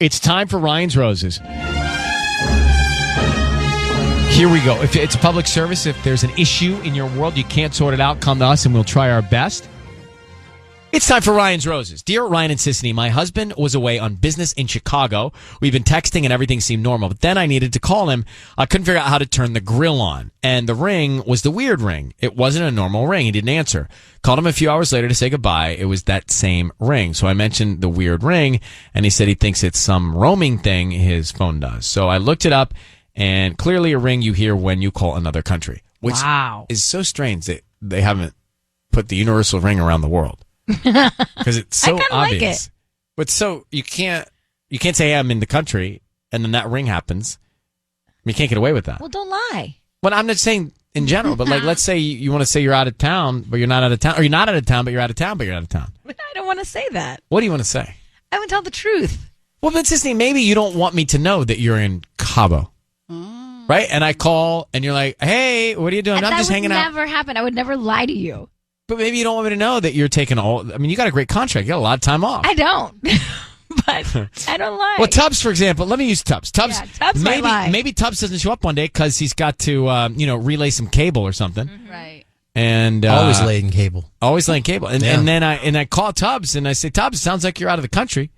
It's time for Ryan's Roses. Here we go. If it's a public service, if there's an issue in your world, you can't sort it out, come to us and we'll try our best. It's time for Ryan's Roses. Dear Ryan and Sissany, my husband was away on business in Chicago. We've been texting and everything seemed normal, but then I needed to call him. I couldn't figure out how to turn the grill on, and the ring was the weird ring. It wasn't a normal ring. He didn't answer. Called him a few hours later to say goodbye. It was that same ring. So I mentioned the weird ring, and he said he thinks it's some roaming thing his phone does. So I looked it up, and clearly a ring you hear when you call another country, which is so strange that they haven't put the universal ring around the world. Because it's so obvious. Like it. But so you can't say, hey, I'm in the country, and then that ring happens. You can't get away with that. Well, don't lie. Well, I'm not saying in general, but like, let's say you want to say you're out of town, but you're not out of town, or you're not out of town, but you're out of town, but you're out of town. But I don't want to say that. What do you want to say? I would tell the truth. Well, but Sissany, maybe you don't want me to know that you're in Cabo. Right? And I call, and you're like, hey, what are you doing? And I'm just hanging out. That would never happen. I would never lie to you. But maybe you don't want me to know that you're taking you got a great contract. You got a lot of time off. I don't. But I don't lie. Well, Tubbs, for example, let me use Tubbs. Tubbs might lie. Maybe Tubbs doesn't show up one day because he's got to, relay some cable or something. Mm-hmm. Right. And always laying cable. Always laying cable. And then I call Tubbs and I say, Tubbs, it sounds like you're out of the country.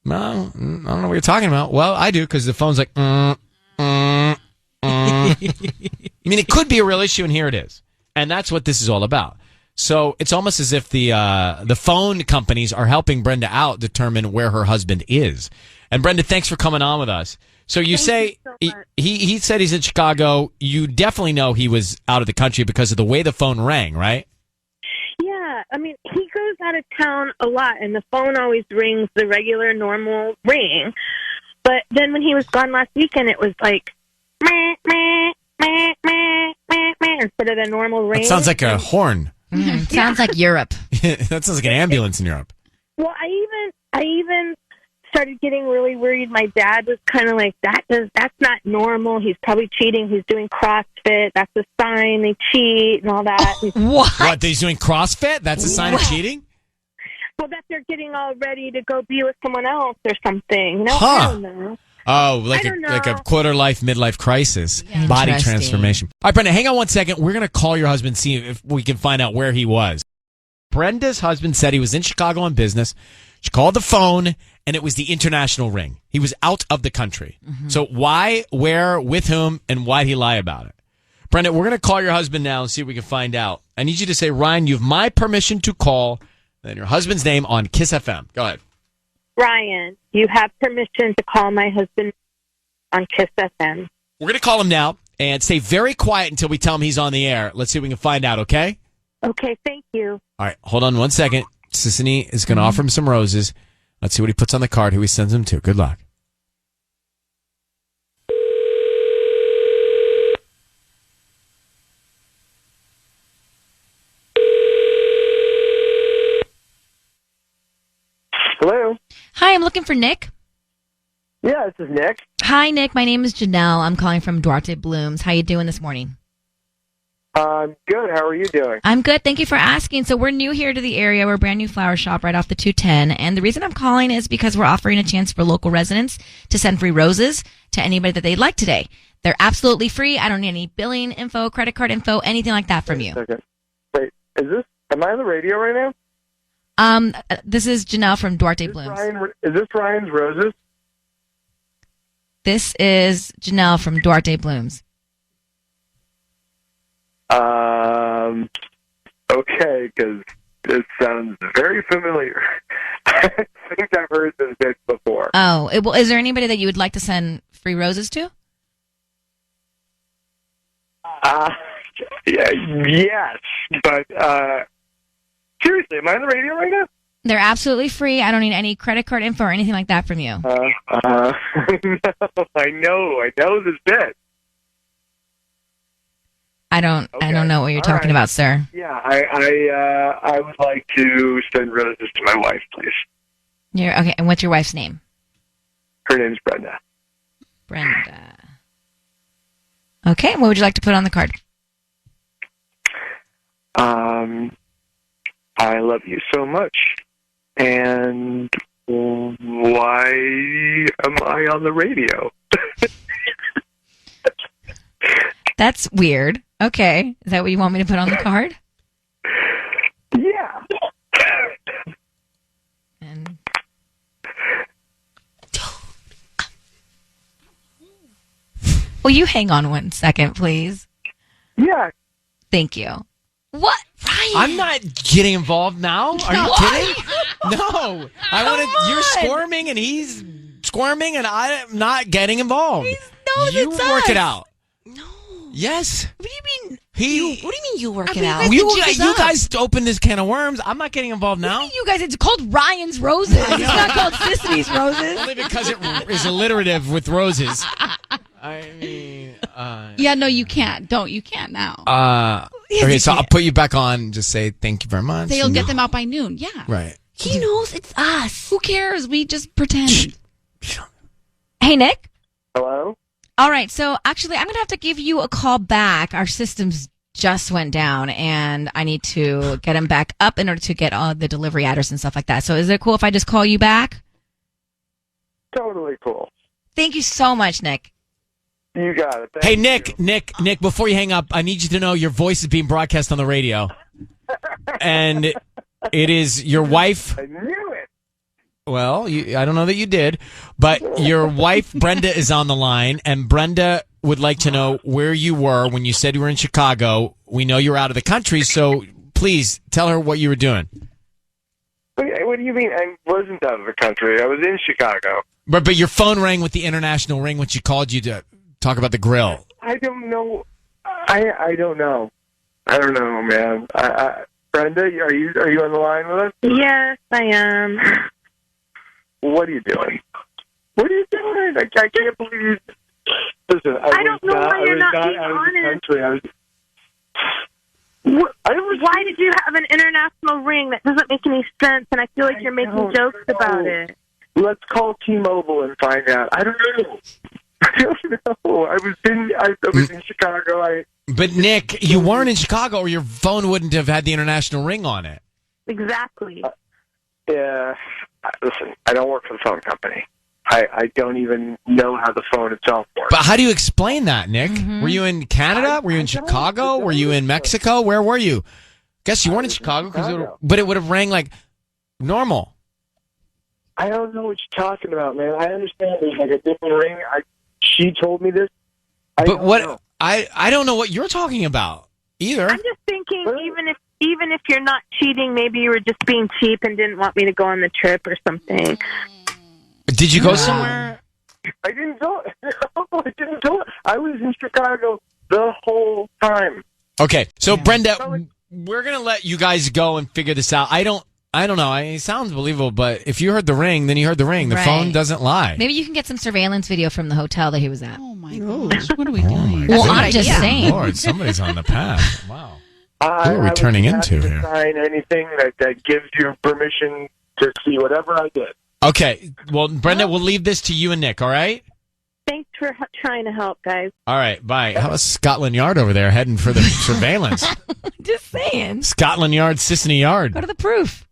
Well, I don't know what you're talking about. Well, I do, because the phone's like, I mean, it could be a real issue, and here it is. And that's what this is all about. So it's almost as if the phone companies are helping Brenda out determine where her husband is. And Brenda, thanks for coming on with us. So you say he said he's in Chicago. You definitely know he was out of the country because of the way the phone rang, right? Yeah, I mean, he goes out of town a lot, and the phone always rings the regular, normal ring. But then when he was gone last weekend, it was like, meh, meh, meh, meh, meh, meh, instead of the normal ring. That sounds like a horn. Sounds like Europe. That sounds like an ambulance in Europe. Well, I even started getting really worried. My dad was kind of like, that's not normal. He's probably cheating. He's doing CrossFit. That's a sign they cheat and all that. What? He's doing CrossFit? That's a sign of cheating? Well, that they're getting all ready to go be with someone else or something. No, Huh. I don't know. Oh, like a quarter-life, midlife crisis, body transformation. All right, Brenda, hang on one second. We're going to call your husband, see if we can find out where he was. Brenda's husband said he was in Chicago on business. She called the phone, and it was the international ring. He was out of the country. Mm-hmm. So why, where, with whom, and why'd he lie about it? Brenda, we're going to call your husband now and see if we can find out. I need you to say, Ryan, you have my permission to call, then your husband's name on Kiss FM. Go ahead. Ryan, you have permission to call my husband on Kiss FM. We're going to call him now and stay very quiet until we tell him he's on the air. Let's see if we can find out, okay? Okay, thank you. All right, hold on one second. Sissany is going to offer him some roses. Let's see what he puts on the card, who he sends them to. Good luck. Hello? Hi, I'm looking for Nick. Yeah, this is Nick. Hi, Nick. My name is Janelle. I'm calling from Duarte Blooms. How you doing this morning? I'm good. How are you doing? I'm good. Thank you for asking. So we're new here to the area. We're a brand new flower shop right off the 210. And the reason I'm calling is because we're offering a chance for local residents to send free roses to anybody that they'd like today. They're absolutely free. I don't need any billing info, credit card info, anything like that from you. Okay. Wait, am I on the radio right now? This is Janelle from Duarte Blooms. Is this Ryan's Roses? This is Janelle from Duarte Blooms. Okay, because it sounds very familiar. I think I've heard this bit before. Oh, well, is there anybody that you would like to send free roses to? Yes, but seriously, am I on the radio right now? They're absolutely free. I don't need any credit card info or anything like that from you. No, I know this bit. I don't know what you're talking about, sir. Yeah, I would like to send roses to my wife, please. Okay, and what's your wife's name? Her name's Brenda. Brenda. Okay, what would you like to put on the card? I love you so much, and why am I on the radio? That's weird. Okay. Is that what you want me to put on the card? Yeah. And will you hang on 1 second, please? Yeah. Thank you. What? Ryan? I'm not getting involved now. Are you kidding? No. I want to. You're on. squirming and he's squirming, and I'm not getting involved. You it's work us. it out. No. Yes. What do you mean? He. What do you mean you work I it mean, out? you You guys opened this can of worms. I'm not getting involved now. You guys, it's called Ryan's Roses. It's not called Sisney's Roses. Only because it is alliterative with roses. I mean, Yeah, no, you can't. You can't now. okay, so I'll put you back on and just say thank you very much. They'll get them out by noon. Yeah. Right. He knows it's us. Who cares? We just pretend. Hey, Nick. Hello? All right, so actually, I'm going to have to give you a call back. Our systems just went down, and I need to get them back up in order to get all the delivery address and stuff like that. So is it cool if I just call you back? Totally cool. Thank you so much, Nick. You got it. Thank Hey, you. Nick, before you hang up, I need you to know your voice is being broadcast on the radio. And it is your wife. I knew it. Well, I don't know that you did, but your wife, Brenda, is on the line, and Brenda would like to know where you were when you said you were in Chicago. We know you're out of the country, so please tell her what you were doing. What do you mean? I wasn't out of the country. I was in Chicago. But your phone rang with the international ring when she called you to talk about the grill. I don't know. I don't know. I don't know, man. Brenda, are you on the line with us? Yes, I am. What are you doing? What are you doing? I can't believe you. Listen, I don't know why you're not being honest. Why did you have an international ring? That doesn't make any sense, and I feel like you're making jokes about it. Let's call T-Mobile and find out. I don't know. I don't know. I was in Chicago. But Nick, you weren't in Chicago, or your phone wouldn't have had the international ring on it. Exactly. Yeah. Listen, I don't work for the phone company. I don't even know how the phone itself works. But how do you explain that, Nick? Were you in Canada? Were you in Chicago? Were you in Mexico? Where were you? Guess you weren't in Chicago, but it would have rang like normal. I don't know what you're talking about, man. I understand there's like a different ring. She told me this. I don't know what you're talking about either. I'm just thinking, even if you're not cheating, maybe you were just being cheap and didn't want me to go on the trip or something. Did you go somewhere? I didn't go. No, I didn't go. I was in Chicago the whole time. Okay, so Brenda, we're gonna let you guys go and figure this out. I don't know. It sounds believable, but if you heard the ring, then you heard the ring. The phone doesn't lie. Maybe you can get some surveillance video from the hotel that he was at. Oh my gosh, what are we doing? Well, I'm just saying. Lord, somebody's on the path. Wow. Who I are we turning was into happy to here? Sign anything that gives you permission to see whatever I did. Okay, well, Brenda, we'll leave this to you and Nick, all right? Thanks for trying to help, guys. All right, bye. How about Scotland Yard over there heading for the surveillance? Just saying. Scotland Yard, Sisney Yard. Go to the proof.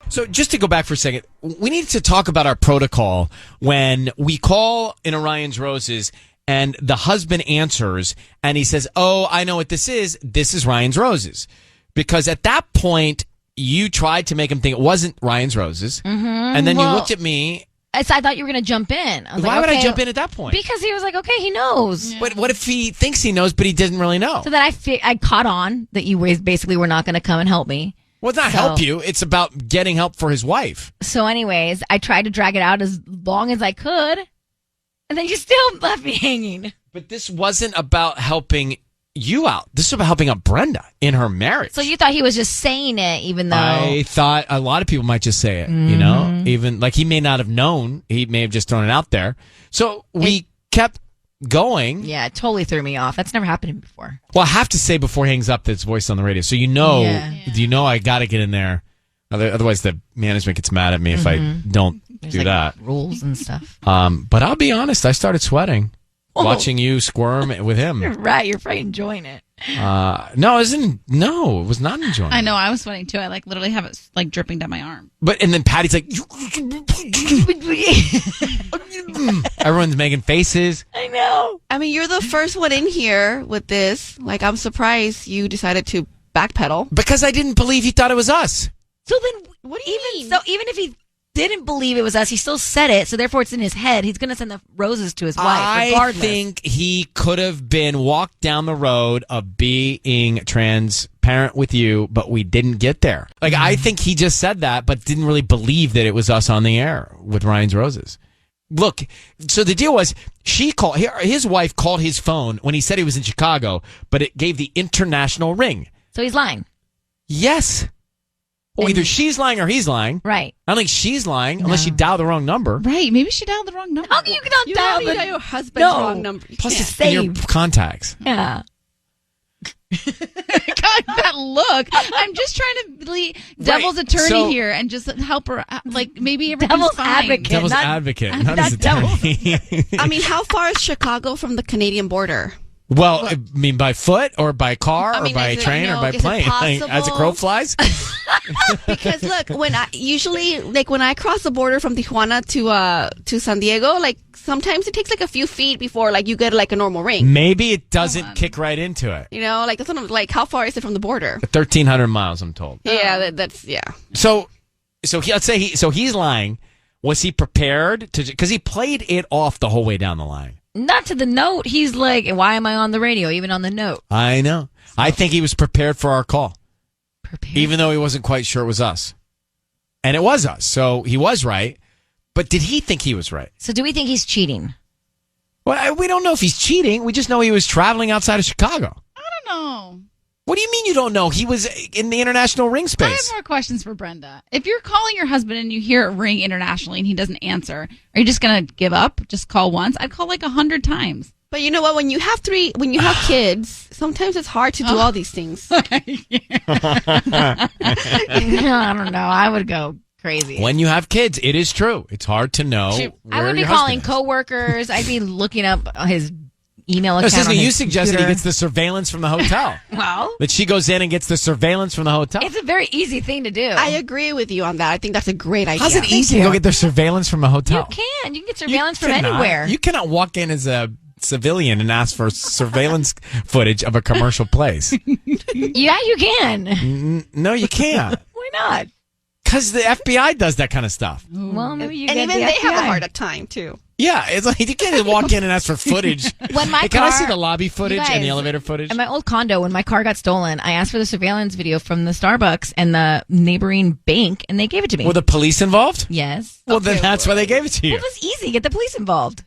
So just to go back for a second, we need to talk about our protocol when we call in Orion's Roses and the husband answers and he says, "Oh, I know what this is. This is Ryan's Roses." Because at that point, you tried to make him think it wasn't Ryan's Roses. And then you looked at me. I thought you were going to jump in. I was Why like, would I okay, jump in at that point? Because he was like, okay, he knows. But what if he thinks he knows, but he didn't really know? So then I caught on that you basically were not going to come and help me. Well, it's not help you. It's about getting help for his wife. So anyways, I tried to drag it out as long as I could. And then you still left me hanging. But this wasn't about helping you out. This is about helping out Brenda in her marriage. So you thought he was just saying it, even though I thought a lot of people might just say it, you know, even like he may not have known. He may have just thrown it out there. So we kept going. Yeah, it totally threw me off. That's never happened to me before. Well, I have to say before he hangs up that it's voice on the radio. So you know I got to get in there. Otherwise, the management gets mad at me if I don't do that. Rules and stuff. But I'll be honest, I started sweating watching you squirm with him. You're right. You're probably enjoying it. No, it was not enjoying. I know. I was sweating too. I literally have it dripping down my arm. And then Patty's like, everyone's making faces. I know. I mean, you're the first one in here with this. I'm surprised you decided to backpedal. Because I didn't believe he thought it was us. So then, what do you mean? So even if he didn't believe it was us, he still said it. So therefore, it's in his head. He's going to send the roses to his wife, regardless. I think he could have been walked down the road of being transparent with you, but we didn't get there. I think he just said that, but didn't really believe that it was us on the air with Ryan's Roses. Look, so the deal was his wife called his phone when he said he was in Chicago, but it gave the international ring. So he's lying. Yes. Well, either she's lying or he's lying. Right. I don't think she's lying unless you dial the wrong number. Right. Maybe she dialed the wrong number. How can you not dial your husband's wrong number? Plus, it's in your contacts. Yeah. God, that look. I'm just trying to be devil's attorney here and just help her. Maybe everything's Devil's fine. advocate. Devil's advocate. Not his attorney. I mean, how far is Chicago from the Canadian border? Well, I mean, by foot or by car or by train or by is it plane? possible? As a crow flies? Because look, when I cross the border from Tijuana to San Diego, sometimes it takes a few feet before you get a normal ring. Maybe it doesn't kick right into it. That's what I'm how far is it from the border? 1,300 miles, I'm told. Yeah, that's yeah. So let's say he's lying. Was he prepared to? Because he played it off the whole way down the line. Not to the note. He's like, why am I on the radio? Even on the note. I know. I think he was prepared for our call. Prepared. Even though he wasn't quite sure it was us. And it was us. So he was right. But did he think he was right? So do we think he's cheating? Well, we don't know if he's cheating. We just know he was traveling outside of Chicago. I don't know. What do you mean you don't know? He was in the international ring I have space. more questions for Brenda. If you're calling your husband and you hear it ring internationally and he doesn't answer, are you just going to give up? Just call once? I'd call 100 times. But you know what? When you have kids, sometimes it's hard to do all these things. I don't know. I would go crazy. When you have kids, it is true. It's hard to know. I would be your calling husband is. coworkers. I'd be looking up his email account. Cecilia, on his you suggested computer. he gets the surveillance from the hotel. Well, That she goes in and gets the surveillance from the hotel. it's a very easy thing to do. I agree with you on that. I think that's a great idea. How's it easy to go get the surveillance from a hotel? You can get surveillance You from cannot. anywhere. You cannot walk in as a civilian and ask for surveillance footage of a commercial place. Yeah, you can. No, you can't. Why not? Because the FBI does that kind of stuff. Well, maybe you And get even the they have a FBI. hard time too. Yeah, it's like you can't just walk in and ask for footage. When my Hey, can I car- see the lobby footage You and the guys, elevator footage? In my old condo, when my car got stolen, I asked for the surveillance video from the Starbucks and the neighboring bank, and they gave it to me. Were the police involved? Yes. Well, then that's why they gave it to you. Well, it was easy. Get the police involved.